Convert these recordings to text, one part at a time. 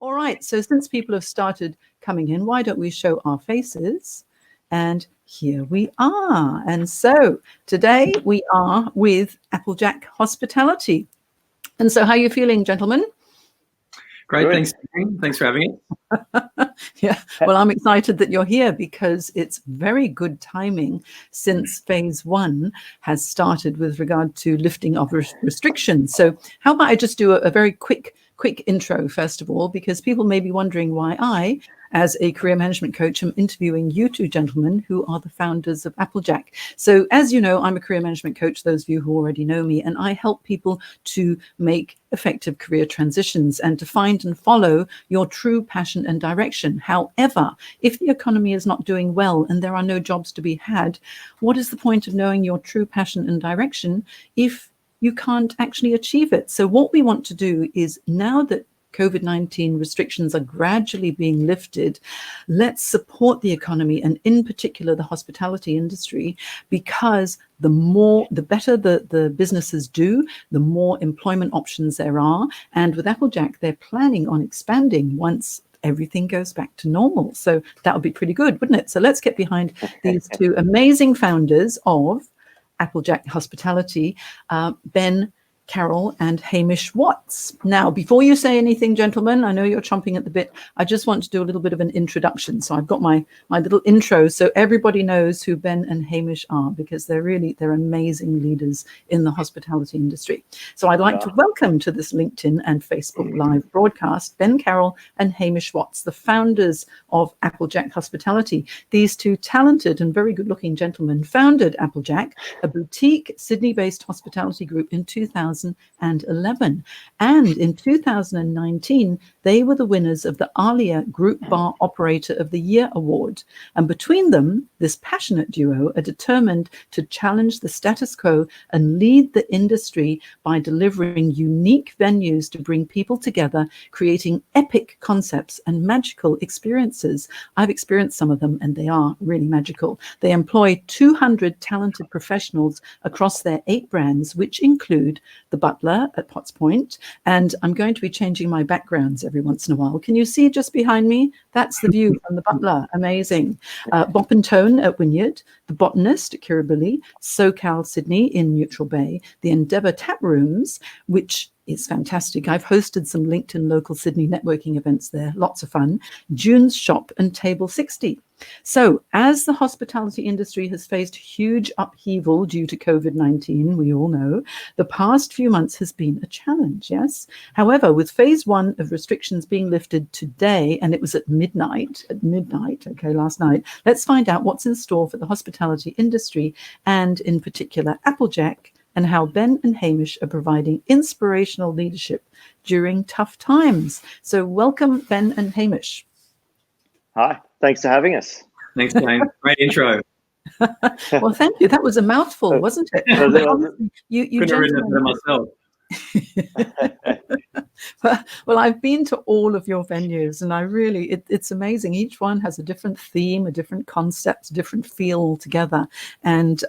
All right, so since people have started coming in, why don't we show our faces? And here we are. And so today we are with Applejack Hospitality. And so how are you feeling, gentlemen? Great, thanks. Thanks for having us. Yeah, well, I'm excited that you're here because it's very good timing since phase one has started with regard to lifting of restrictions. So how about I just do a very quick intro, first of all, because people may be wondering why I, as a career management coach, am interviewing you two gentlemen who are the founders of Applejack. So as you know, I'm a career management coach, those of you who already know me, and I help people to make effective career transitions and to find and follow your true passion and direction. However, if the economy is not doing well and there are no jobs to be had, what is the point of knowing your true passion and direction if you can't actually achieve it? So what we want to do is, now that COVID-19 restrictions are gradually being lifted, let's support the economy and in particular the hospitality industry, because the better the businesses do, the more employment options there are. And with Applejack, they're planning on expanding once everything goes back to normal. So that would be pretty good, wouldn't it? So let's get behind these two amazing founders of Applejack Hospitality, Ben Carroll and Hamish Watts. Now, before you say anything, gentlemen, I know you're chomping at the bit. I just want to do a little bit of an introduction. So I've got my little intro so everybody knows who Ben and Hamish are, because they're amazing leaders in the hospitality industry. So I'd like to welcome to this LinkedIn and Facebook live broadcast Ben Carroll and Hamish Watts, the founders of Applejack Hospitality. These two talented and very good-looking gentlemen founded Applejack, a boutique Sydney-based hospitality group, in 2011. And in 2019, they were the winners of the ALIA Group Bar Operator of the Year award. And between them, this passionate duo are determined to challenge the status quo and lead the industry by delivering unique venues to bring people together, creating epic concepts and magical experiences. I've experienced some of them and they are really magical. They employ 200 talented professionals across their 8 brands, which include the Butler at Potts Point, and I'm going to be changing my backgrounds every once in a while. Can you see just behind me? That's the view from the Butler. Amazing. Bopp Tone at Wynyard, the Botanist Kirribilli, SoCal Sydney in Neutral Bay, the Endeavour Tap Rooms, which is fantastic. I've hosted some LinkedIn local Sydney networking events there. Lots of fun. June's Shoppe and Table 60. So as the hospitality industry has faced huge upheaval due to COVID-19, we all know, the past few months has been a challenge, yes? However, with phase one of restrictions being lifted today, and it was at midnight, okay, last night, let's find out what's in store for the hospitality industry and in particular Applejack, and how Ben and Hamish are providing inspirational leadership during tough times. So welcome, Ben and Hamish. Hi, thanks for having us. Thanks, Jane. Great intro. Well, thank you. That was a mouthful, wasn't it? You couldn't have written it better myself. Well, I've been to all of your venues and I really, it's amazing. Each one has a different theme, a different concept, a different feel altogether. And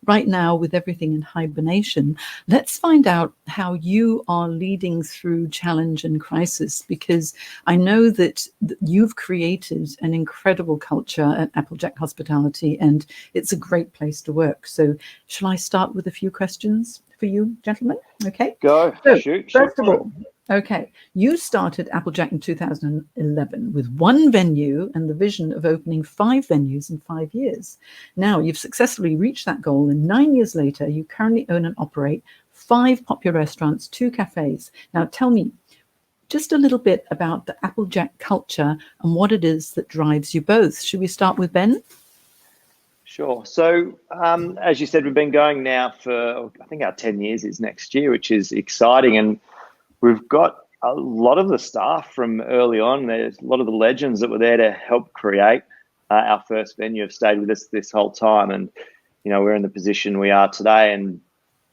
right now, with everything in hibernation, let's find out how you are leading through challenge and crisis, because I know that you've created an incredible culture at Applejack Hospitality and it's a great place to work. So shall I start with a few questions for you, gentlemen? Okay. Go. So, shoot. First of all, okay, you started Applejack in 2011 with 1 venue and the vision of opening 5 venues in 5 years. Now you've successfully reached that goal, and 9 years later, you currently own and operate 5 popular restaurants, 2 cafes. Now tell me just a little bit about the Applejack culture and what it is that drives you both. Should we start with Ben? Sure. So, as you said, we've been going now for, I think our 10 years is next year, which is exciting. And we've got a lot of the staff from early on. There's a lot of the legends that were there to help create our first venue have stayed with us this whole time. And, you know, we're in the position we are today and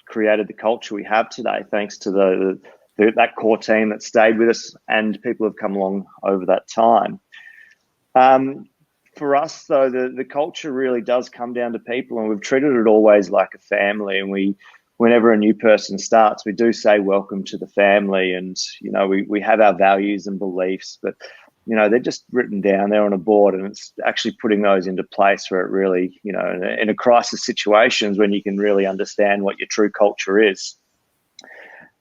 created the culture we have today, thanks to that core team that stayed with us, and people have come along over that time. For us, though, the culture really does come down to people, and we've treated it always like a family, and we whenever a new person starts, we do say welcome to the family, and we have our values and beliefs, but they're just written down there on a board, and it's actually putting those into place where it really, in a crisis situations when you can really understand what your true culture is.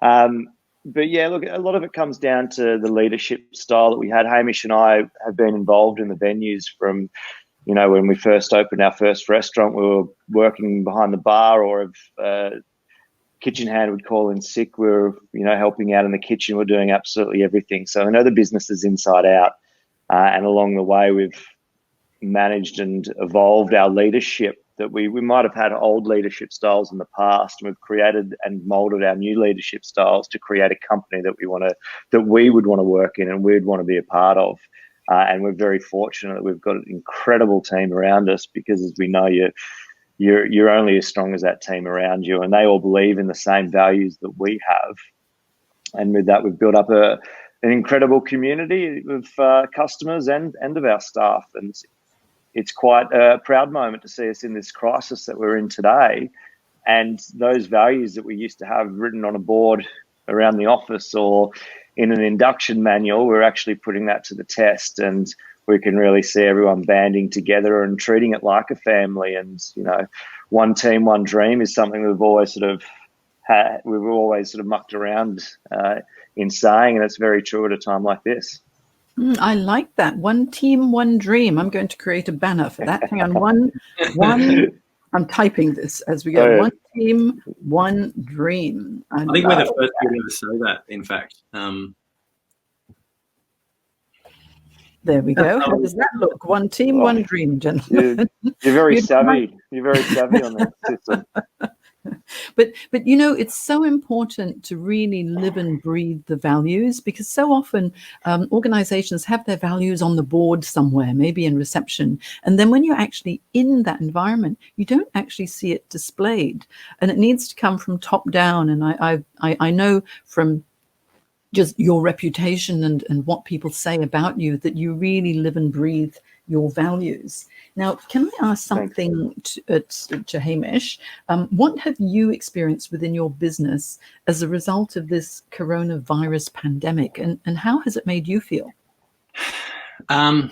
But yeah, look, a lot of it comes down to the leadership style that we had. Hamish and I have been involved in the venues from, when we first opened our first restaurant, we were working behind the bar, or if kitchen hand would call in sick, we were, helping out in the kitchen. We're doing absolutely everything. So I know the business is inside out. And along the way, we've managed and evolved our leadership, that we might have had old leadership styles in the past, and we've created and molded our new leadership styles to create a company that we would want to work in and we'd want to be a part of. And we're very fortunate that we've got an incredible team around us, because as we know, you're only as strong as that team around you, and they all believe in the same values that we have. And with that, we've built up an incredible community of customers and of our staff, and it's quite a proud moment to see us in this crisis that we're in today. And those values that we used to have written on a board around the office or in an induction manual, we're actually putting that to the test, and we can really see everyone banding together and treating it like a family. And, one team, one dream is something we've always sort of mucked around in saying, and it's very true at a time like this. I like that. One team, one dream. I'm going to create a banner for that. Hang on. One. I'm typing this as we go. Oh, yeah. One team, one dream. I think we're the first people to say that, in fact. There we go. How does that look? One team, one dream, gentlemen. You're very savvy. You're very savvy on that system. But it's so important to really live and breathe the values, because so often organizations have their values on the board somewhere, maybe in reception, and then when you're actually in that environment, you don't actually see it displayed, and it needs to come from top down. And I know from just your reputation and what people say about you that you really live and breathe your values. Now, can I ask something to Hamish? What have you experienced within your business as a result of this coronavirus pandemic, and how has it made you feel? On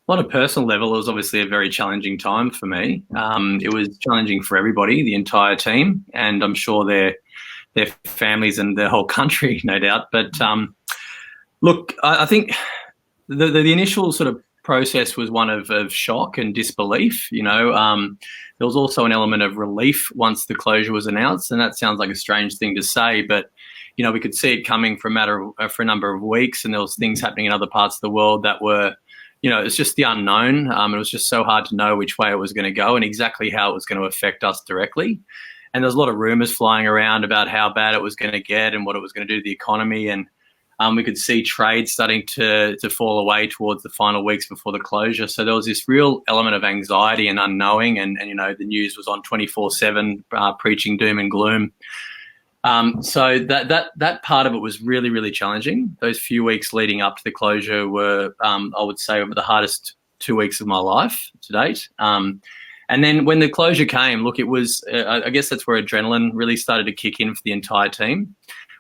a personal level, it was obviously a very challenging time for me. It was challenging for everybody, the entire team, and I'm sure their families and the whole country, no doubt. But look, I think the initial sort of process was one of shock and disbelief. There was also an element of relief once the closure was announced, and that sounds like a strange thing to say, but we could see it coming for a number of weeks, and there was things happening in other parts of the world that were, it's just the unknown. It was just so hard to know which way it was going to go and exactly how it was going to affect us directly. And there was a lot of rumours flying around about how bad it was going to get and what it was going to do to the economy, and we could see trade starting to fall away towards the final weeks before the closure. So there was this real element of anxiety and unknowing, and the news was on 24/7 preaching doom and gloom. So that part of it was really, really challenging. Those few weeks leading up to the closure were, I would say, the hardest 2 weeks of my life to date. And then when the closure came, look, it was, I guess that's where adrenaline really started to kick in for the entire team.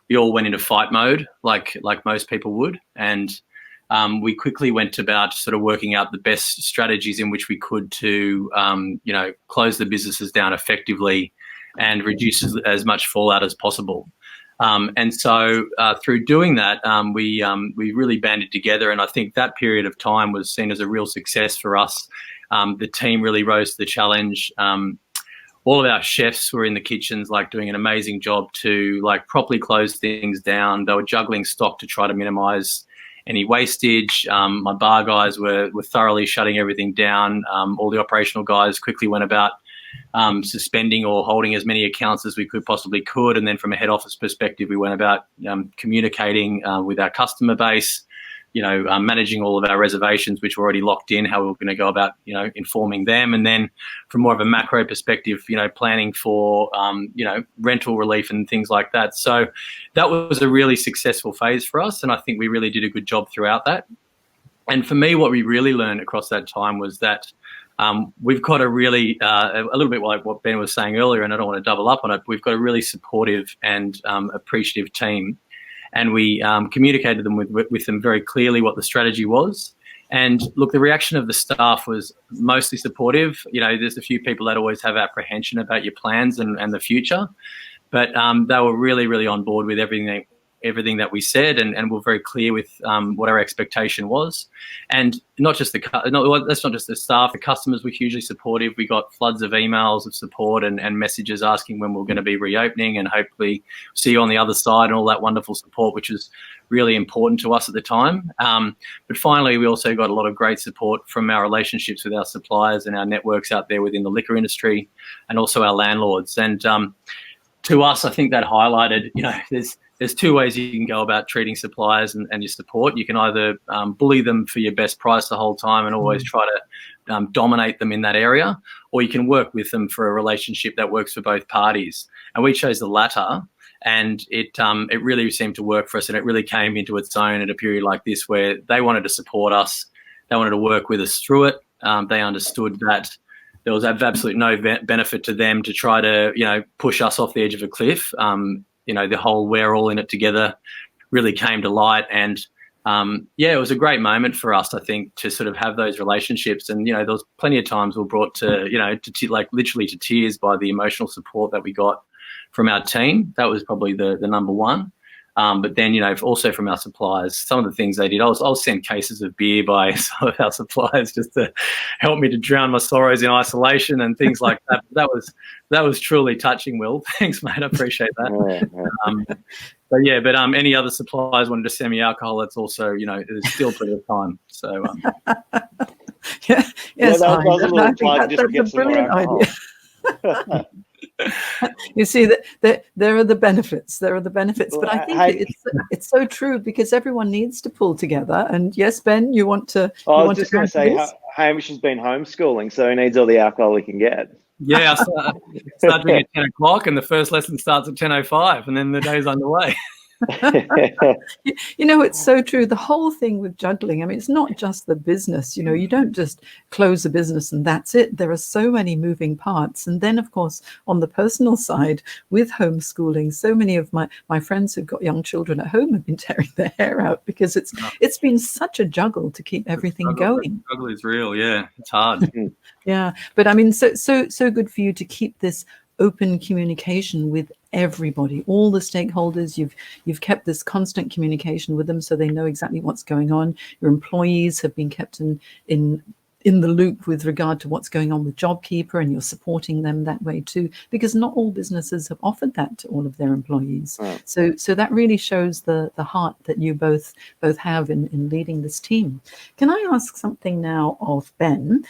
We all went into fight mode, like most people would, and we quickly went about sort of working out the best strategies in which we could to, close the businesses down effectively and reduce as much fallout as possible. And so through doing that, we really banded together, and I think that period of time was seen as a real success for us. The team really rose to the challenge. All of our chefs were in the kitchens, doing an amazing job to properly close things down. They were juggling stock to try to minimise any wastage. My bar guys were thoroughly shutting everything down. All the operational guys quickly went about suspending or holding as many accounts as we possibly could. And then from a head office perspective, we went about communicating with our customer base, managing all of our reservations, which were already locked in, how we were going to go about, informing them. And then from more of a macro perspective, planning for, rental relief and things like that. So that was a really successful phase for us. And I think we really did a good job throughout that. And for me, what we really learned across that time was that we've got a really, a little bit like what Ben was saying earlier, and I don't want to double up on it, we've got a really supportive and appreciative team. And we communicated them with them very clearly what the strategy was. And look, the reaction of the staff was mostly supportive. You know, there's a few people that always have apprehension about your plans and the future, but they were really, really on board with everything that we said, and were very clear with what our expectation was. And that's not just the staff, the customers were hugely supportive. We got floods of emails of support and messages asking when we're going to be reopening, and hopefully see you on the other side, and all that wonderful support, which is really important to us at the time. But finally, we also got a lot of great support from our relationships with our suppliers and our networks out there within the liquor industry, and also our landlords. And to us, I think that highlighted, you know, there's two ways you can go about treating suppliers and your support. You can either bully them for your best price the whole time and always try to dominate them in that area, or you can work with them for a relationship that works for both parties. And we chose the latter, and it really seemed to work for us, and it really came into its own at a period like this where they wanted to support us. They wanted to work with us through it. They understood that there was absolutely no benefit to them to try to, you know, push us off the edge of a cliff. You know, the whole "we're all in it together" really came to light. And, it was a great moment for us, I think, to sort of have those relationships. And, you know, there was plenty of times we were brought to, you know, like literally to tears by the emotional support that we got from our team. That was probably the number one. But then, you know, also from our suppliers, some of the things they did, I'll send cases of beer by some of our suppliers just to help me to drown my sorrows in isolation and things like that. That was truly touching, Will. Thanks, mate. I appreciate that. But any other suppliers wanted to send me alcohol, it's also, you know, there's still plenty of time. So, yes, that was a little plug just to get a some more brilliant alcohol. idea. You see that there are the benefits. There are the benefits, but I think it's so true, because everyone needs to pull together. And yes, Ben, you want to? I was just going to say, Hamish has been homeschooling, so he needs all the alcohol he can get. Yeah, I start doing at 10 o'clock, and the first lesson starts at 10:05, and then the day's underway. You know, it's so true. The whole thing with juggling, I mean, it's not just the business. You know, you don't just close a business and that's it. There are so many moving parts. And then, of course, on the personal side with homeschooling, so many of my friends who've got young children at home have been tearing their hair out, because it's been such a juggle to keep everything going. The struggle is real. Yeah, it's hard. Yeah, but I mean, so good for you to keep this open communication with everybody, all the stakeholders. You've kept this constant communication with them, so they know exactly what's going on. Your employees have been kept in the loop with regard to what's going on with JobKeeper, and you're supporting them that way too, because not all businesses have offered that to all of their employees. Right. So that really shows the heart that you both have in leading this team. Can I ask something now of Ben?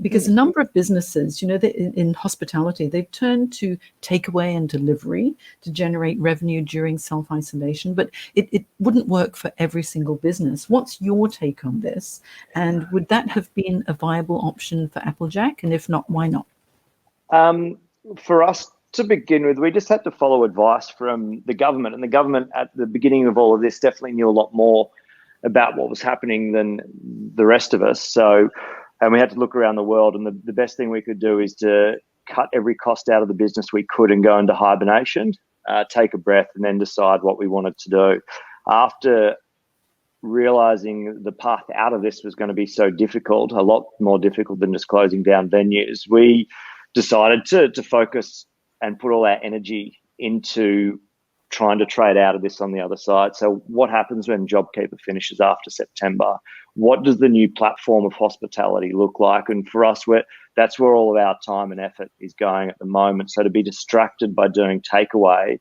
Because a number of businesses, you know, in hospitality, they've turned to takeaway and delivery to generate revenue during self-isolation, but it wouldn't work for every single business. What's your take on this? And would that have been a viable option for Applejack? And if not, why not? For us, to begin with, we just had to follow advice from the government. And the government at the beginning of all of this definitely knew a lot more about what was happening than the rest of us. And we had to look around the world, and the best thing we could do is to cut every cost out of the business we could and go into hibernation, take a breath, and then decide what we wanted to do. After realizing the path out of this was going to be so difficult, a lot more difficult than just closing down venues, we decided to focus and put all our energy into trying to trade out of this on the other side. So what happens when JobKeeper finishes after September? What does the new platform of hospitality look like? And for us, that's where all of our time and effort is going at the moment. So to be distracted by doing takeaway,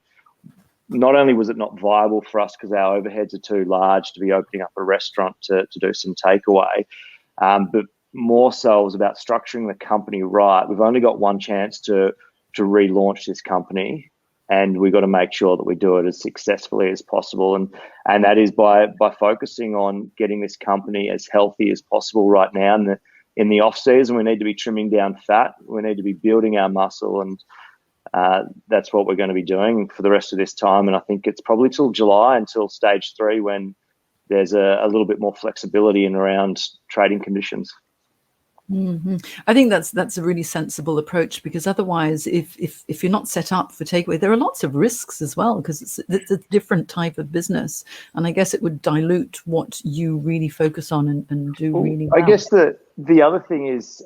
not only was it not viable for us because our overheads are too large to be opening up a restaurant to do some takeaway, but more so it was about structuring the company right. We've only got one chance to relaunch this company, and we've got to make sure that we do it as successfully as possible. And that is by focusing on getting this company as healthy as possible right now. In the off season, we need to be trimming down fat. We need to be building our muscle, and that's what we're going to be doing for the rest of this time. And I think it's probably till July, until stage 3, when there's a little bit more flexibility in around trading conditions. I think that's a really sensible approach, because otherwise, if you're not set up for takeaway, there are lots of risks as well, because it's a different type of business, and I guess it would dilute what you really focus on and do really well. I guess the other thing is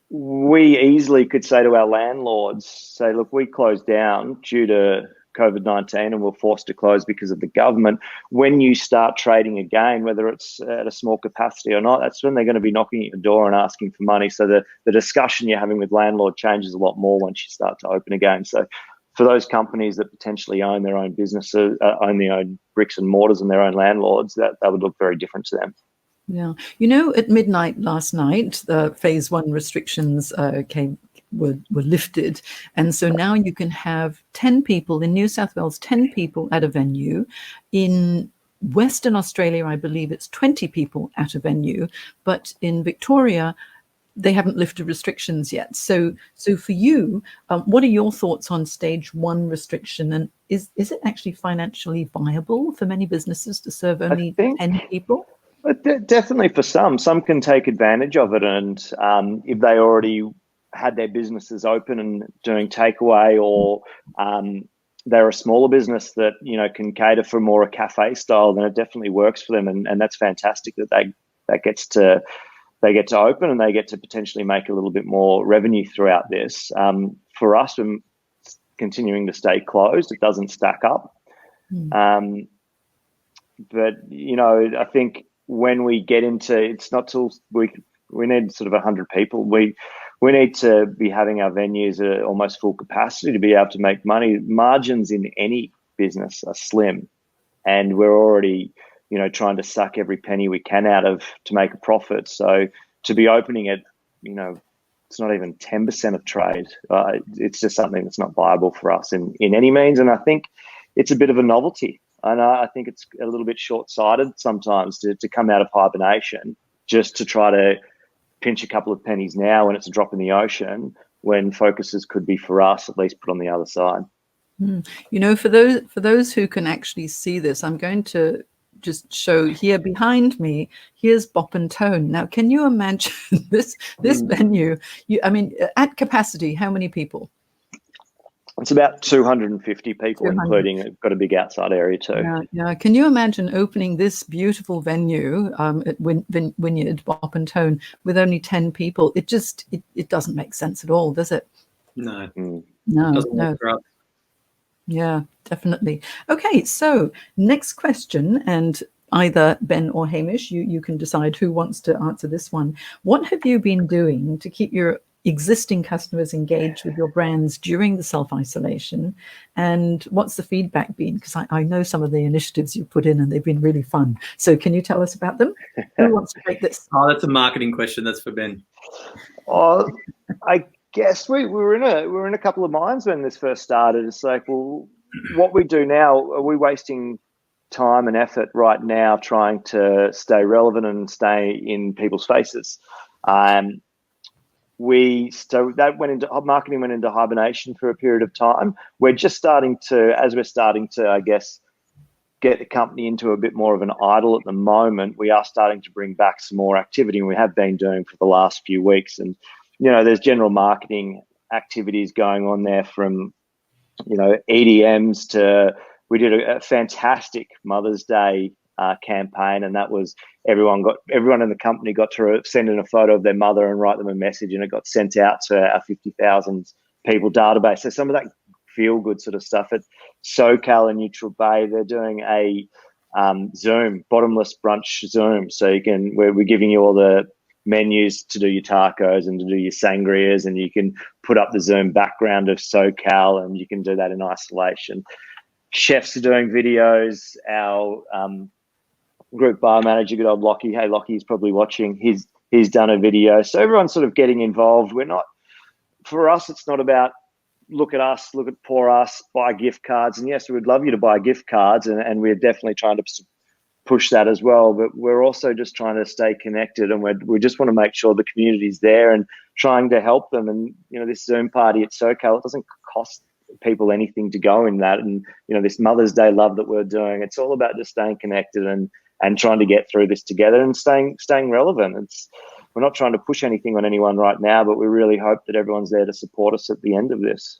we easily could say to our landlords, say, look, we closed down due to COVID-19 and we're forced to close because of the government. When you start trading again, whether it's at a small capacity or not, that's when they're going to be knocking at your door and asking for money. So the discussion you're having with landlord changes a lot more once you start to open again. So for those companies that potentially own their own businesses, own their own bricks and mortars and their own landlords, that would look very different to them. Yeah. At midnight last night, the phase 1 restrictions were lifted. And so now you can have 10 people in New South Wales, 10 people at a venue. In Western Australia, I believe it's 20 people at a venue. But in Victoria, they haven't lifted restrictions yet. So for you, what are your thoughts on stage 1 restriction? And is it actually financially viable for many businesses to serve only 10 people? Definitely for some. Some can take advantage of it, and if they already had their businesses open and doing takeaway, or they're a smaller business that can cater for more a cafe style, then it definitely works for them, and that's fantastic that they get to open and they get to potentially make a little bit more revenue throughout this. For us, when continuing to stay closed, it doesn't stack up. But I think when we get into, it's not till we need sort of 100 people. We need to be having our venues at almost full capacity to be able to make money. Margins in any business are slim, and we're already, trying to suck every penny we can out of to make a profit. So to be opening at, it's not even 10% of trade. It's just something that's not viable for us in any means. And I think it's a bit of a novelty. And I think it's a little bit short-sighted sometimes to come out of hibernation just to try to pinch a couple of pennies now when it's a drop in the ocean, when focuses could be for us at least put on the other side. For those who can actually see this, I'm going to just show here behind me. Here's Bopp Tone. Now, can you imagine this venue? At capacity, how many people? It's about 250 people, 200. Including it's got a big outside area too. Yeah. Can you imagine opening this beautiful venue at Wynyard, Bopp Tone, with only 10 people? It doesn't make sense at all, does it? No. No. Yeah, definitely. Okay, so next question, and either Ben or Hamish, you can decide who wants to answer this one. What have you been doing to keep your existing customers engaged with your brands during the self-isolation, and what's the feedback been? Because I know some of the initiatives you put in and they've been really fun. So can you tell us about them? Who wants to take this? Oh, that's a marketing question. That's for Ben. Oh, I guess we were in a couple of minds when this first started. It's like, well, what we do now, are we wasting time and effort right now trying to stay relevant and stay in people's faces? Marketing went into hibernation for a period of time. We're just starting to, I guess, get the company into a bit more of an idle at the moment. We are starting to bring back some more activity, and we have been doing for the last few weeks. And, there's general marketing activities going on there, from, EDMs to, we did a fantastic Mother's Day campaign, and that was everyone in the company got to send in a photo of their mother and write them a message, and it got sent out to our 50,000 people database. So some of that feel good sort of stuff. At SoCal and Neutral Bay, they're doing a Zoom, bottomless brunch Zoom. So we're giving you all the menus to do your tacos and to do your sangrias, and you can put up the Zoom background of SoCal, and you can do that in isolation. Chefs are doing videos. Our group bar manager, good old Lockie. Hey, Lockie's probably watching. He's done a video. So everyone's sort of getting involved. For us, it's not about look at us, look at poor us, buy gift cards. And yes, we'd love you to buy gift cards, and we're definitely trying to push that as well. But we're also just trying to stay connected, and we just want to make sure the community's there and trying to help them. And, this Zoom party at SoCal, it doesn't cost people anything to go in that. And, this Mother's Day love that we're doing, it's all about just staying connected and trying to get through this together and staying relevant. we're not trying to push anything on anyone right now, but we really hope that everyone's there to support us at the end of this.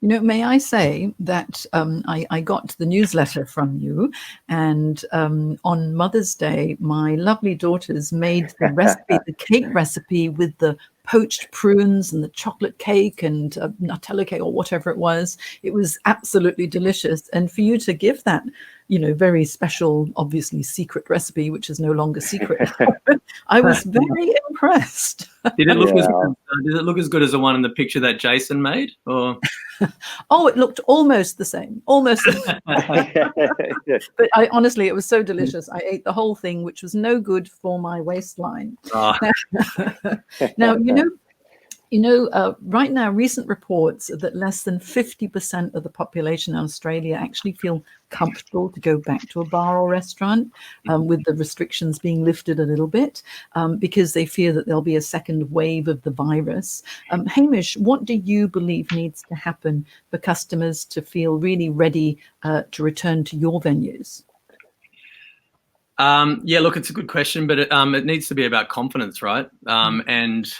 You know, may I say that I got the newsletter from you, and on Mother's Day, my lovely daughters made the recipe, the cake recipe with the poached prunes and the chocolate cake and Nutella cake or whatever it was. It was absolutely delicious. And for you to give that, you know, very special, obviously secret recipe, which is no longer secret, I was very impressed. Did it look as good as the one in the picture that Jason made? Or oh, it looked almost the same, almost. But honestly, it was so delicious. I ate the whole thing, which was no good for my waistline. Oh. Now, right now, recent reports that less than 50% of the population in Australia actually feel comfortable to go back to a bar or restaurant with the restrictions being lifted a little bit because they fear that there'll be a second wave of the virus. Hamish, what do you believe needs to happen for customers to feel really ready to return to your venues? Yeah, look, it's a good question, but it needs to be about confidence, right? And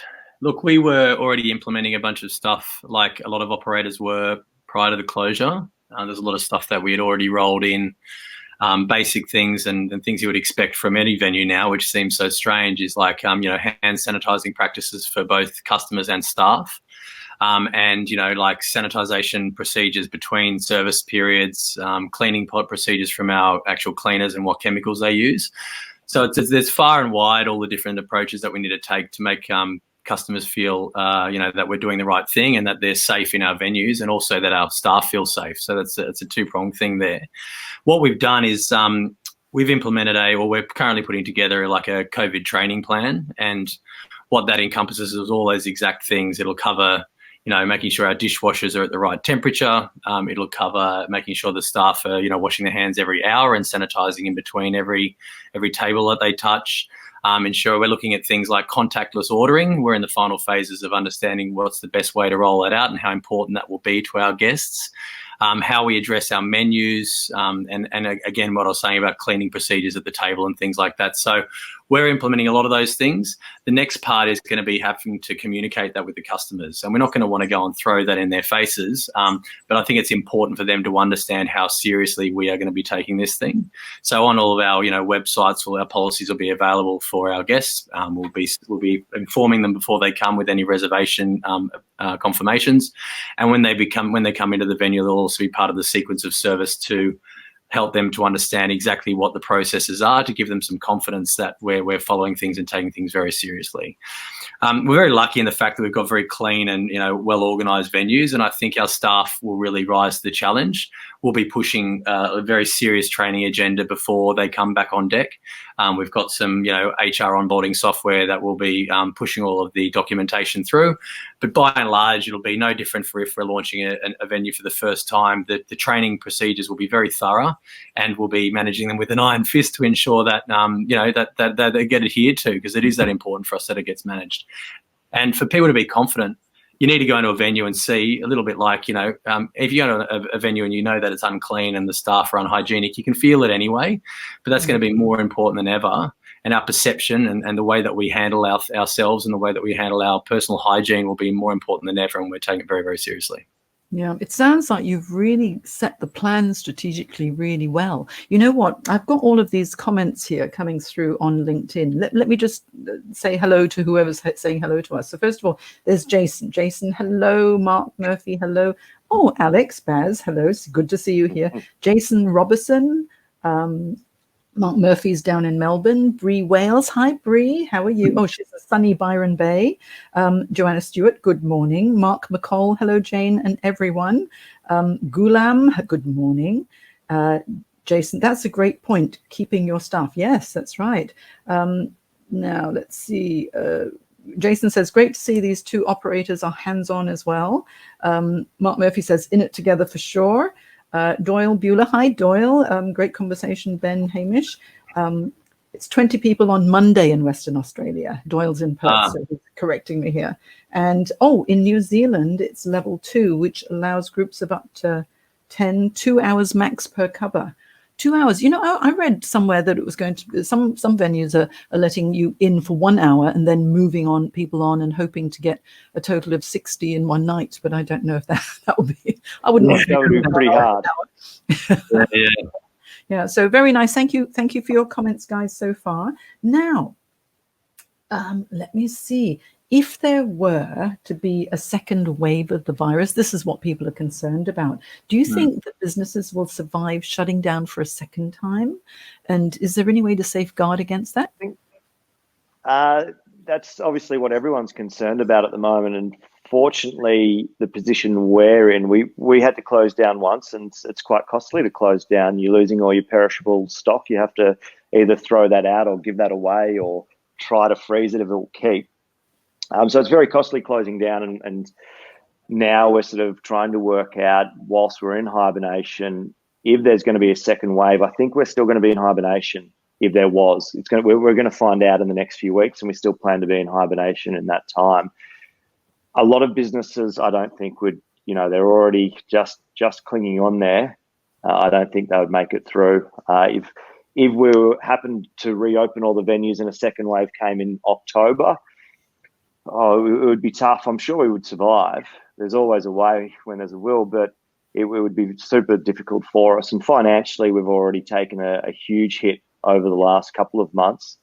look, we were already implementing a bunch of stuff like a lot of operators were prior to the closure. There's a lot of stuff that we had already rolled in, basic things and things you would expect from any venue now, which seems so strange, is like, hand sanitizing practices for both customers and staff. And, like sanitisation procedures between service periods, cleaning pod procedures from our actual cleaners and what chemicals they use. So there's far and wide all the different approaches that we need to take to make customers feel, that we're doing the right thing and that they're safe in our venues, and also that our staff feel safe. So it's a two-pronged thing there. What we've done is we've implemented we're currently putting together like a COVID training plan, and what that encompasses is all those exact things. It'll cover making sure our dishwashers are at the right temperature. It'll cover making sure the staff are, washing their hands every hour and sanitizing in between every table that they touch. Ensure we're looking at things like contactless ordering. We're in the final phases of understanding what's the best way to roll that out and how important that will be to our guests. How we address our menus, and again, what I was saying about cleaning procedures at the table and things like that. So we're implementing a lot of those things. The next part is going to be having to communicate that with the customers. And we're not going to want to go and throw that in their faces, but I think it's important for them to understand how seriously we are going to be taking this thing. So on all of our, websites, all our policies will be available for our guests. We'll be informing them before they come with any reservation confirmations. And when they come into the venue, they'll also be part of the sequence of service to help them to understand exactly what the processes are, to give them some confidence that we're following things and taking things very seriously. We're very lucky in the fact that we've got very clean and well-organised venues, and I think our staff will really rise to the challenge. We'll be pushing a very serious training agenda before they come back on deck. We've got some HR onboarding software that will be pushing all of the documentation through. But by and large, it'll be no different for if we're launching a venue for the first time. The training procedures will be very thorough, and we'll be managing them with an iron fist to ensure that that they get adhered to, because it is that important for us that it gets managed. And for people to be confident, you need to go into a venue and see, a little bit like, if you go to a venue and you know that it's unclean and the staff are unhygienic, you can feel it anyway, but that's going to be more important than ever. And our perception and the way that we handle ourselves and the way that we handle our personal hygiene will be more important than ever, and we're taking it very, very seriously. Yeah, it sounds like you've really set the plan strategically really well. You know what? I've got all of these comments here coming through on LinkedIn. Let me just say hello to whoever's saying hello to us. So first of all, there's Jason. Jason, hello. Mark Murphy, hello. Oh, Alex Baz, hello. It's good to see you here. Jason Robertson, Mark Murphy's down in Melbourne. Bree Wales. Hi, Bree. How are you? Oh, she's a sunny Byron Bay. Joanna Stewart, good morning. Mark McCall. Hello, Jane and everyone. Gulam, good morning. Jason, that's a great point. Keeping your staff. Yes, that's right. Now, let's see. Jason says, great to see these two operators are hands-on as well. Mark Murphy says, in it together for sure. Doyle Bueller. Hi, Doyle. Great conversation, Ben Hamish. It's 20 people on Monday in Western Australia. Doyle's in Perth, so he's correcting me here. And, in New Zealand, it's level 2, which allows groups of up to 2 hours max per cover. 2 hours. I read somewhere that it was going to, some venues are letting you in for 1 hour and then moving people on and hoping to get a total of 60 in one night. But I don't know if that would be, I wouldn't want to. That would be pretty hard. Yeah. So very nice. Thank you for your comments, guys, so far. Now, let me see. If there were to be a second wave of the virus, this is what people are concerned about. Do you think that businesses will survive shutting down for a second time? And is there any way to safeguard against that? That's obviously what everyone's concerned about at the moment. And fortunately, the position we're in, we had to close down once, and it's quite costly to close down. You're losing all your perishable stock. You have to either throw that out or give that away or try to freeze it if it will keep. So it's very costly closing down, and now we're sort of trying to work out, whilst we're in hibernation, if there's going to be a second wave. I think we're still going to be in hibernation if there was. We're going to find out in the next few weeks, and we still plan to be in hibernation in that time. A lot of businesses, I don't think would, they're already just clinging on there. I don't think they would make it through. If we happened to reopen all the venues and a second wave came in October, it would be tough. I'm sure we would survive. There's always a way when there's a will, but it would be super difficult for us. And financially, we've already taken a huge hit over the last couple of months.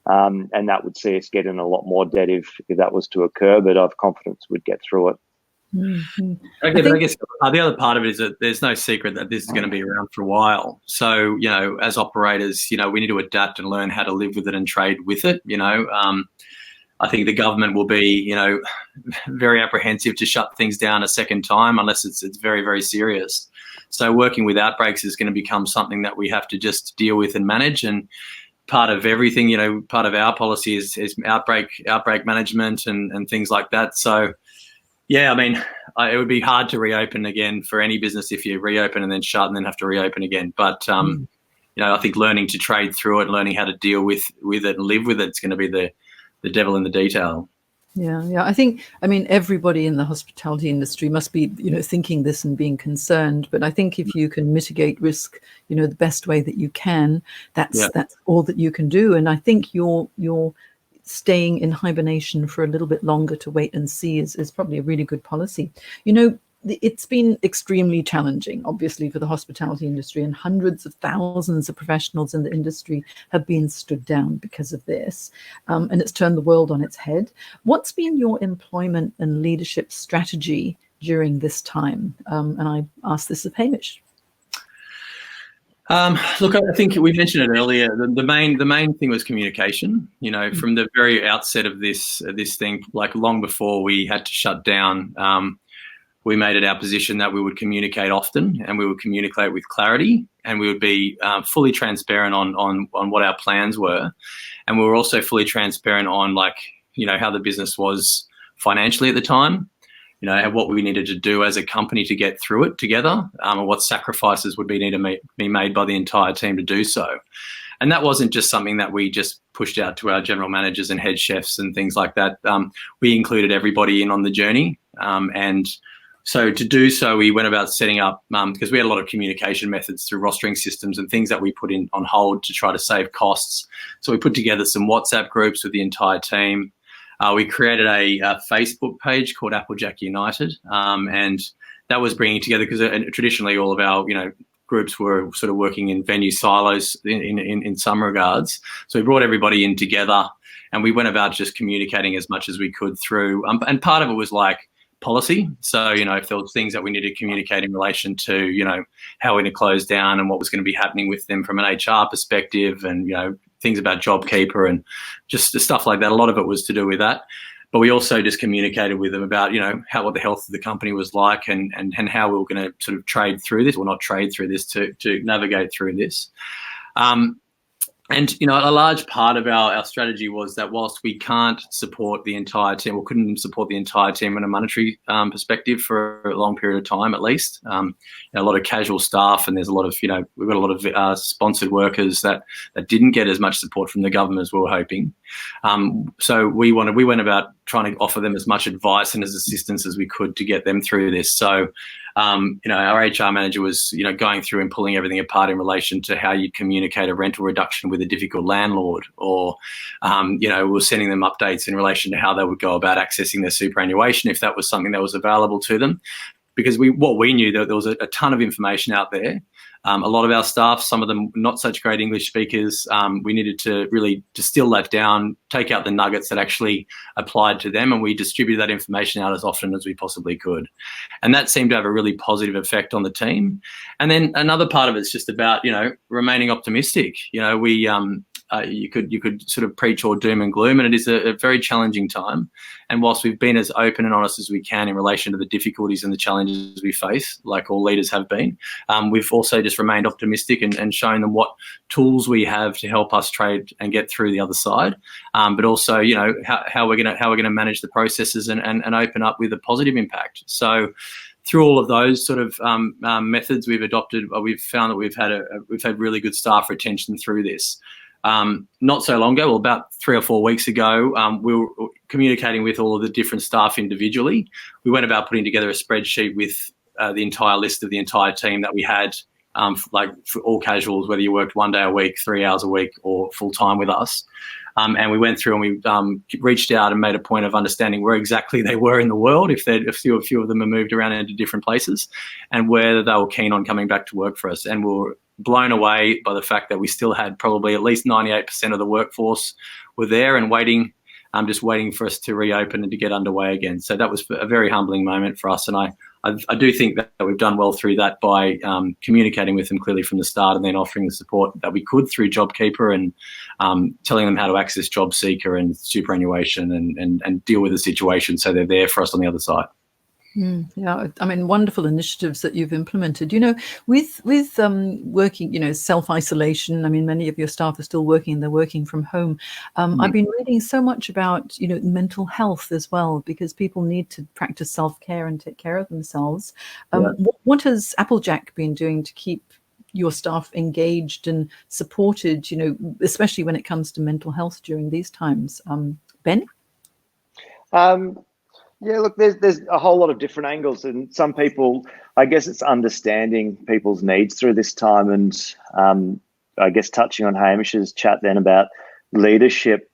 And that would see us get in a lot more debt if that was to occur, but I've confidence we'd get through it. Mm-hmm. I guess the other part of it is that there's no secret that this is going to be around for a while. So, as operators, we need to adapt and learn how to live with it and trade with it. I think the government will be, very apprehensive to shut things down a second time unless it's very, very serious. So working with outbreaks is going to become something that we have to just deal with and manage. And part of everything, part of our policy is outbreak management and things like that. So, yeah, it would be hard to reopen again for any business if you reopen and then shut and then have to reopen again. But, I think learning to trade through it, learning how to deal with it and live with it is going to be the devil in the detail. Yeah. I think, everybody in the hospitality industry must be, thinking this and being concerned. But I think if you can mitigate risk, the best way that you can, that's all that you can do. And I think you're staying in hibernation for a little bit longer to wait and see is probably a really good policy. It's been extremely challenging, obviously, for the hospitality industry, and hundreds of thousands of professionals in the industry have been stood down because of this, and it's turned the world on its head. What's been your employment and leadership strategy during this time? And I asked this of Hamish. Look, I think we mentioned it earlier. The main thing was communication. From the very outset of this thing, like long before we had to shut down, we made it our position that we would communicate often and we would communicate with clarity, and we would be fully transparent on what our plans were. And we were also fully transparent on how the business was financially at the time, and what we needed to do as a company to get through it together, and what sacrifices would need to be made by the entire team to do so. And that wasn't just something that we just pushed out to our general managers and head chefs and things like that. We included everybody in on the journey, and so to do so, we went about setting up, because we had a lot of communication methods through rostering systems and things that we put in on hold to try to save costs. So we put together some WhatsApp groups with the entire team. We created a Facebook page called Applejack United, and that was bringing together, because traditionally all of our groups were sort of working in venue silos in some regards. So we brought everybody in together, and we went about just communicating as much as we could through. And part of it was policy. So, if there was things that we needed to communicate in relation to, how we're going to close down and what was going to be happening with them from an HR perspective, and, things about JobKeeper and just the stuff like that. A lot of it was to do with that. But we also just communicated with them about, what the health of the company was like and how we were going to sort of trade through this, or not trade through this, to navigate through this. And, a large part of our strategy was that whilst we can't support the entire team, or couldn't support the entire team in a monetary perspective for a long period of time, at least, a lot of casual staff, and there's a lot of, we've got a lot of sponsored workers that didn't get as much support from the government as we were hoping. So we went about trying to offer them as much advice and as assistance as we could to get them through this. So, our HR manager was, going through and pulling everything apart in relation to how you communicate a rental reduction with a difficult landlord, or, we were sending them updates in relation to how they would go about accessing their superannuation if that was something that was available to them. Because what we knew, that there was a ton of information out there. A lot of our staff, some of them not such great English speakers, we needed to really distill that down, take out the nuggets that actually applied to them, and we distributed that information out as often as we possibly could. And that seemed to have a really positive effect on the team. And then another part of it's just about, remaining optimistic. You could sort of preach all doom and gloom, and it is a very challenging time. And whilst we've been as open and honest as we can in relation to the difficulties and the challenges we face, like all leaders have been, we've also just remained optimistic and shown them what tools we have to help us trade and get through the other side. But also, how we're going to manage the processes and open up with a positive impact. So, through all of those sort of methods we've adopted, we've found that we've had really good staff retention through this. Not so long ago, well, about 3 or 4 weeks ago, we were communicating with all of the different staff individually. We went about putting together a spreadsheet with the entire list of the entire team that we had, like for all casuals, whether you worked 1 day a week, 3 hours a week, or full time with us. And we went through and we reached out and made a point of understanding where exactly they were in the world, if a few of them had moved around into different places, and whether they were keen on coming back to work for us. And we were blown away by the fact that we still had probably at least 98% of the workforce were there and waiting, just waiting for us to reopen and to get underway again. So that was a very humbling moment for us. And I do think that we've done well through that by communicating with them clearly from the start, and then offering the support that we could through JobKeeper, and telling them how to access JobSeeker and superannuation and deal with the situation so they're there for us on the other side. Yeah, I mean, wonderful initiatives that you've implemented. With working, self-isolation. I mean, many of your staff are still working, and they're working from home. I've been reading so much about, mental health as well, because people need to practice self-care and take care of themselves. What has Applejack been doing to keep your staff engaged and supported, especially when it comes to mental health during these times? Ben? Yeah, look, there's a whole lot of different angles, and some people, I guess it's understanding people's needs through this time, and I guess touching on Hamish's chat then about leadership,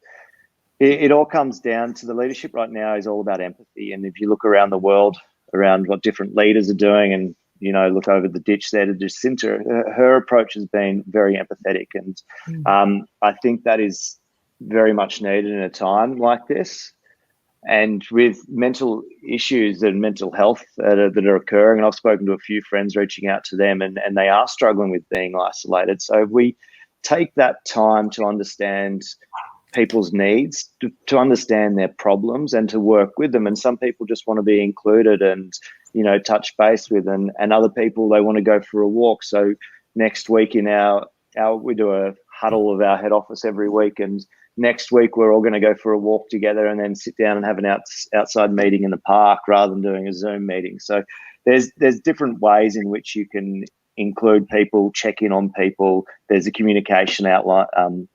it all comes down to the leadership right now is all about empathy. And if you look around the world, around what different leaders are doing, and look over the ditch there to Jacinta, her approach has been very empathetic, and I think that is very much needed in a time like this. And with mental issues and mental health that are occurring, and I've spoken to a few friends reaching out to them, and they are struggling with being isolated. So if we take that time to understand people's needs, to understand their problems, and to work with them, and some people just want to be included and, touch base with, and other people, they want to go for a walk. So next week in we do a huddle of our head office every week, and next week we're all going to go for a walk together and then sit down and have an outside meeting in the park rather than doing a Zoom meeting. So there's different ways in which you can include people, check in on people. There's a communication outlined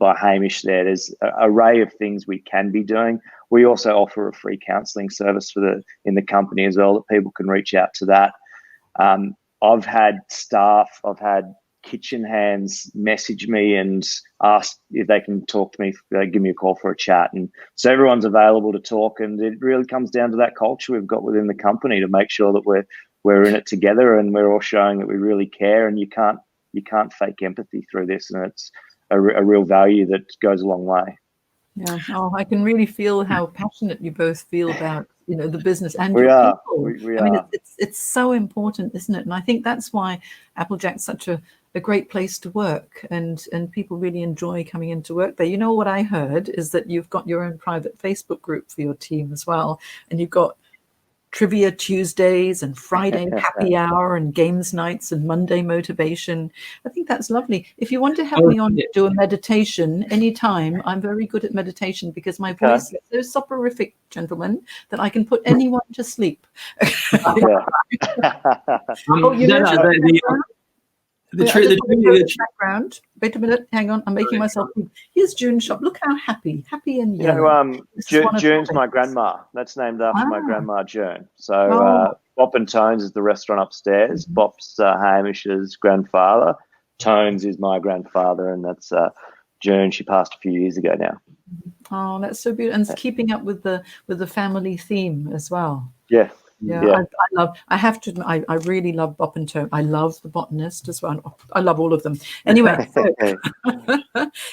by Hamish there. There's an array of things we can be doing. We also offer a free counselling service in the company as well, that people can reach out to that. I've had kitchen hands message me and ask if they can talk to me, give me a call for a chat. And so everyone's available to talk, and it really comes down to that culture we've got within the company to make sure that we're in it together, and we're all showing that we really care. And you can't fake empathy through this, and it's a real value that goes a long way. Yeah. Oh, I can really feel how passionate you both feel about, the business and your people. We I mean, are. It's so important, isn't it? And I think that's why Applejack's such a great place to work, and people really enjoy coming into work there. What I heard is that you've got your own private Facebook group for your team as well, and you've got Trivia Tuesdays and Friday happy hour and games nights and Monday motivation. I think that's lovely. If you want to have me on to do a meditation anytime, I'm very good at meditation, because my voice is so soporific, gentlemen, that I can put anyone to sleep. Background. Wait a minute, hang on. I'm making myself. Here's June's shop. Look how happy and You yellow. know, June's my grandma. That's named after my grandma June. So Bopp Tone's is the restaurant upstairs. Bopp's Hamish's grandfather. Tone's is my grandfather, and that's June. She passed a few years ago now. Oh, that's so beautiful, and it's keeping up with the family theme as well. Yeah. Yeah. I really love Bopp Tone. I love the Botanist as well. I love all of them. Anyway,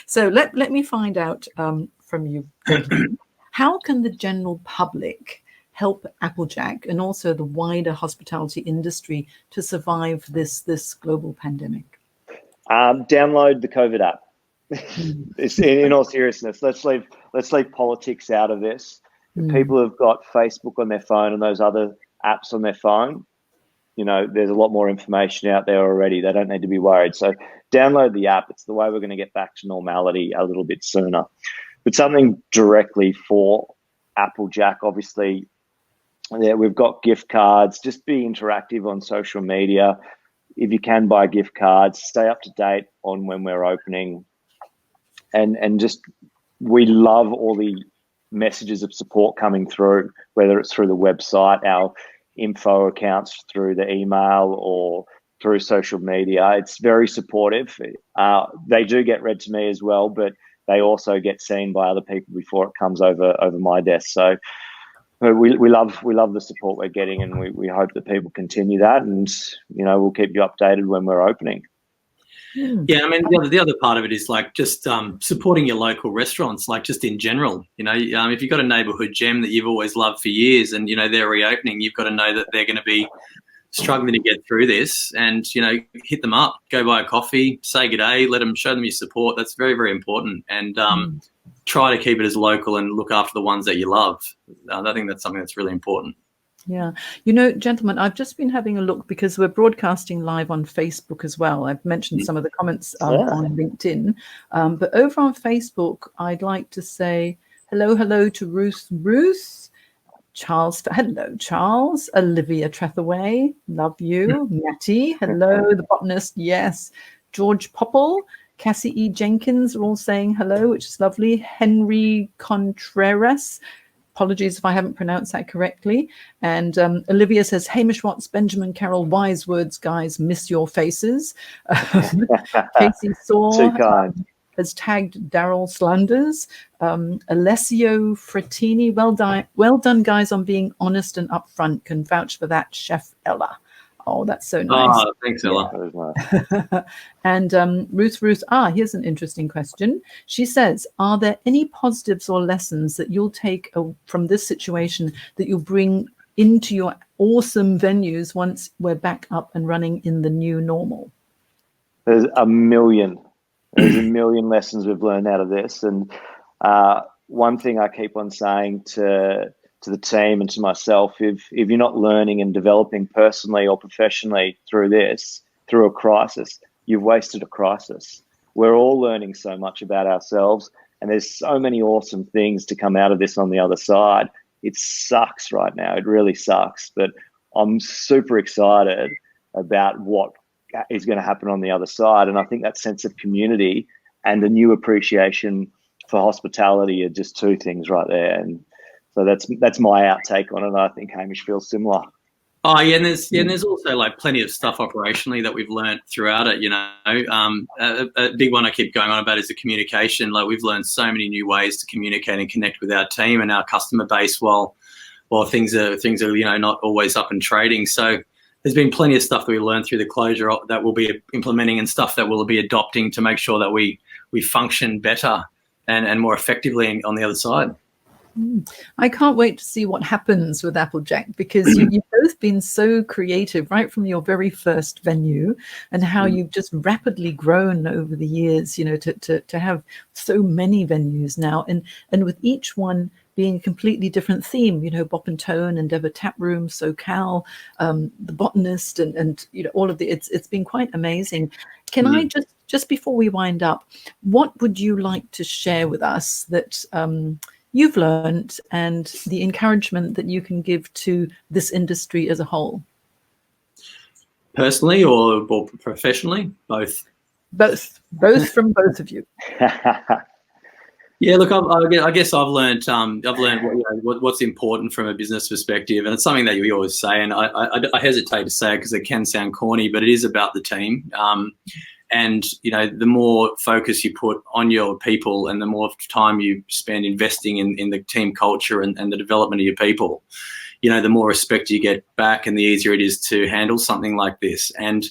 so let me find out from you, gentlemen, how can the general public help Applejack and also the wider hospitality industry to survive this global pandemic? Download the COVID app. It's, in all seriousness, let's leave politics out of this. If people have got Facebook on their phone and those other apps on their phone, you know, there's a lot more information out there already. They don't need to be worried. So download the app. It's the way we're going to get back to normality a little bit sooner. But something directly for Applejack, obviously, we've got gift cards. Just be interactive on social media. If you can buy gift cards, stay up to date on when we're opening. And just, we love all the messages of support coming through, whether it's through the website, our info accounts, through the email, or through social media. It's very supportive. They do get read to me as well, but they also get seen by other people before it comes over my desk. So we love the support we're getting, and we hope that people continue that, and you know, we'll keep you updated when we're opening. Yeah, I mean, the other part of it is like just supporting your local restaurants, like just in general. You know, if you've got a neighbourhood gem that you've always loved for years, and you know they're reopening, you've got to know that they're going to be struggling to get through this, and you know, hit them up, go buy a coffee, say good day, show them your support. That's very, very important, and try to keep it as local and look after the ones that you love. I think that's something that's really important. Yeah. You know, gentlemen, I've just been having a look because we're broadcasting live on Facebook as well. I've mentioned some of the comments on LinkedIn. But over on Facebook, I'd like to say hello to Ruth, Charles. Hello, Charles. Olivia Trethaway. Love you. Matty. Hello. The Botanist. Yes. George Popple. Cassie E. Jenkins are all saying hello, which is lovely. Henry Contreras. Apologies if I haven't pronounced that correctly. And Olivia says, Hamish Watts, Benjamin Carroll, wise words, guys, miss your faces. Casey Saw has tagged Daryl Slanders. Alessio Frettini, well done, guys, on being honest and upfront. Can vouch for that, Chef Ella. Oh, that's so nice. Oh, thanks, Ella. Yeah. And Ruth, here's an interesting question. She says, are there any positives or lessons that you'll take from this situation that you'll bring into your awesome venues once we're back up and running in the new normal? There's a million lessons we've learned out of this. And one thing I keep on saying to the team and to myself, if you're not learning and developing personally or professionally through a crisis, you've wasted a crisis. We're all learning so much about ourselves, and there's so many awesome things to come out of this on the other side. It sucks right now. It really sucks, but I'm super excited about what is going to happen on the other side. And I think that sense of community and the new appreciation for hospitality are just two things right there. And so that's my outtake on it. I think Hamish feels similar. Oh yeah, and there's also like plenty of stuff operationally that we've learned throughout it. You know, a big one I keep going on about is the communication. Like we've learned so many new ways to communicate and connect with our team and our customer base while things are you know not always up and trading. So there's been plenty of stuff that we learned through the closure that we'll be implementing and stuff that we'll be adopting to make sure that we function better and more effectively on the other side. I can't wait to see what happens with Applejack, because you've both been so creative right from your very first venue, and how you've just rapidly grown over the years, you know, to have so many venues now, and with each one being a completely different theme, you know, Bopp Tone, Endeavour Tap Rooms, SoCal, the Botanist, and you know, all of it's been quite amazing. Can I just before we wind up, what would you like to share with us that you've learned and the encouragement that you can give to this industry as a whole? Personally or professionally? Both. Both from both of you. Yeah, look, I guess I've learned what's important from a business perspective, and it's something that we always say, and I hesitate to say it because it can sound corny, but it is about the team. And the more focus you put on your people, and the more time you spend investing in the team culture and the development of your people, the more respect you get back, and the easier it is to handle something like this. And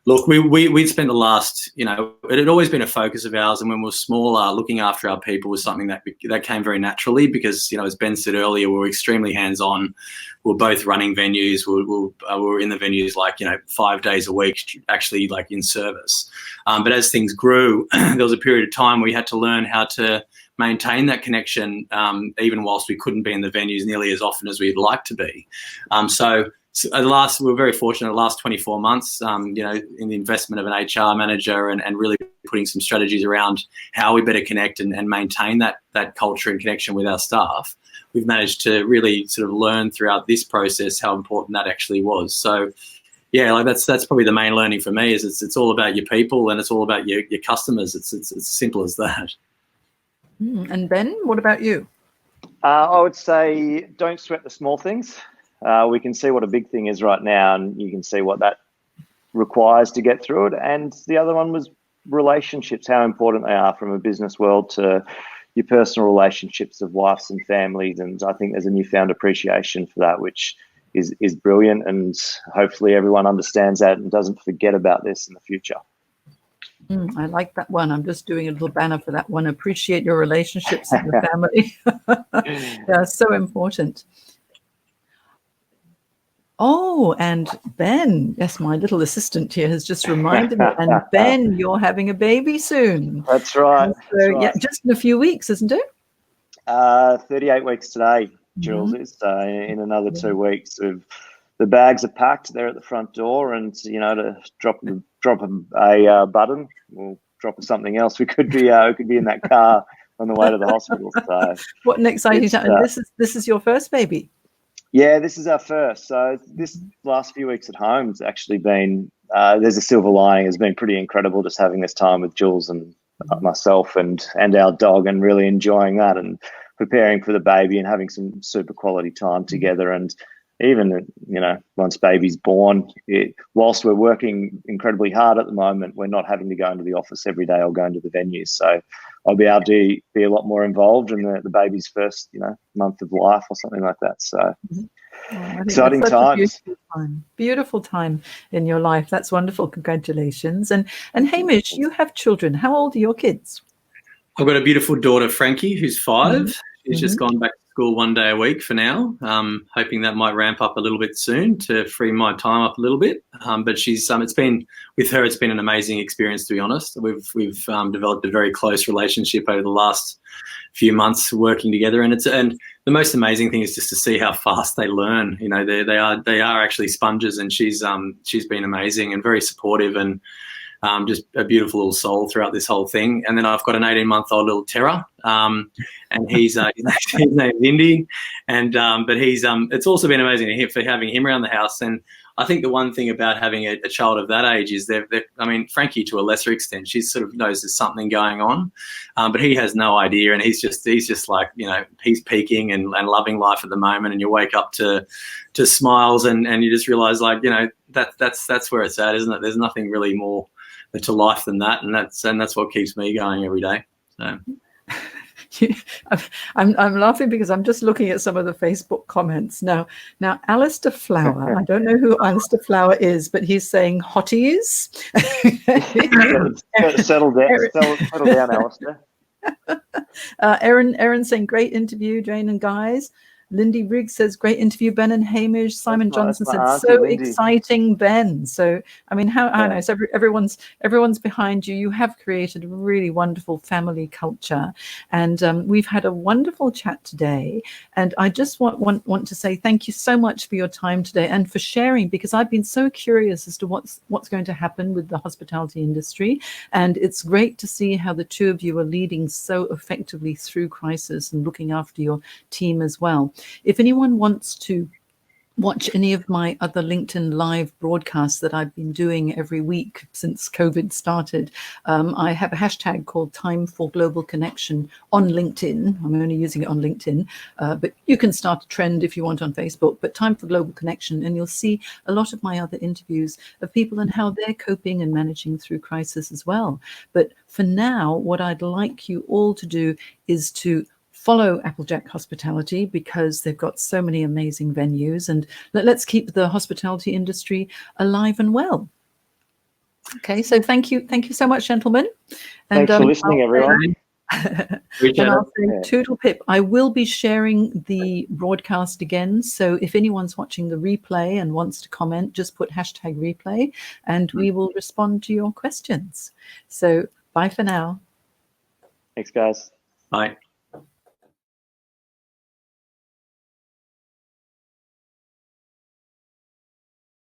look, we'd spent the last, it had always been a focus of ours, and when we were smaller, looking after our people was something that came very naturally because, as Ben said earlier, we were extremely hands-on. We were both running venues. We were in the venues 5 days a week, actually in service. But as things grew, there was a period of time where we had to learn how to maintain that connection, even whilst we couldn't be in the venues nearly as often as we'd like to be. So we're very fortunate the last 24 months, in the investment of an HR manager and really putting some strategies around how we better connect and maintain that culture and connection with our staff. We've managed to really sort of learn throughout this process how important that actually was. So, yeah, that's probably the main learning for me is it's all about your people and it's all about your customers. It's as simple as that. And Ben, what about you? I would say don't sweat the small things. We can see what a big thing is right now, and you can see what that requires to get through it. And the other one was relationships, how important they are from a business world to your personal relationships of wives and families. And I think there's a newfound appreciation for that, which is brilliant. And hopefully everyone understands that and doesn't forget about this in the future. I like that one. I'm just doing a little banner for that one. Appreciate your relationships with your family. Yeah, so important. Oh, and Ben, yes, my little assistant here has just reminded me. And Ben, you're having a baby soon. That's right. Yeah, just in a few weeks, isn't it? 38 weeks today, Jules is. In another 2 weeks, the bags are packed. They're at the front door, and to drop a button, we'll drop something else. We could be in that car on the way to the hospital. So what an exciting time! And this is your first baby. Yeah, this is our first. So this last few weeks at home has actually been, there's a silver lining. It's been pretty incredible just having this time with Jules and myself and our dog, and really enjoying that and preparing for the baby and having some super quality time together. And even, once baby's born, whilst we're working incredibly hard at the moment, we're not having to go into the office every day or go into the venues. So I'll be able to be a lot more involved in the baby's first, month of life or something like that. So exciting times. Beautiful time in your life. That's wonderful. Congratulations. And Hamish, you have children. How old are your kids? I've got a beautiful daughter, Frankie, who's 5. She's just gone back to school 1 day a week for now. Hoping that might ramp up a little bit soon to free my time up a little bit. But she's it's been an amazing experience, to be honest. We've developed a very close relationship over the last few months working together, and the most amazing thing is just to see how fast they learn. They are actually sponges, and she's been amazing and very supportive and just a beautiful little soul throughout this whole thing. And then I've got an 18-month-old little terror, and his name's Indy, and but it's also been amazing for having him around the house. And I think the one thing about having a child of that age is Frankie, to a lesser extent, she sort of knows there's something going on, but he has no idea, and he's just like, he's peaking and loving life at the moment. And you wake up to smiles, and you just realize, that's where it's at, isn't it? There's nothing really more to life than that, and that's what keeps me going every day. So. I'm laughing because I'm just looking at some of the Facebook comments now. Alistair Flower, I don't know who Alistair Flower is, but he's saying hotties. Settle down, Alistair. Erin saying great interview, Jane and guys. Lindy Riggs says, great interview, Ben and Hamish. Simon Johnson said, so Lindy. Exciting, Ben. So, how nice. Everyone's behind you. You have created a really wonderful family culture. And we've had a wonderful chat today. And I just want to say thank you so much for your time today and for sharing, because I've been so curious as to what's going to happen with the hospitality industry. And it's great to see how the two of you are leading so effectively through crisis and looking after your team as well. If anyone wants to watch any of my other LinkedIn live broadcasts that I've been doing every week since COVID started. I have a hashtag called timeforglobalconnection on LinkedIn. I'm only using it on LinkedIn, but you can start a trend if you want on Facebook, but Time for Global Connection, and you'll see a lot of my other interviews of people and how they're coping and managing through crisis as well. But for now, what I'd like you all to do is to follow Applejack Hospitality, because they've got so many amazing venues, and let's keep the hospitality industry alive and well. Okay, so thank you so much, gentlemen. And, thanks for listening, everyone. And I'll say toodle pip. I will be sharing the broadcast again, so if anyone's watching the replay and wants to comment, just put hashtag replay and we will respond to your questions. So bye for now. Thanks, guys. Bye.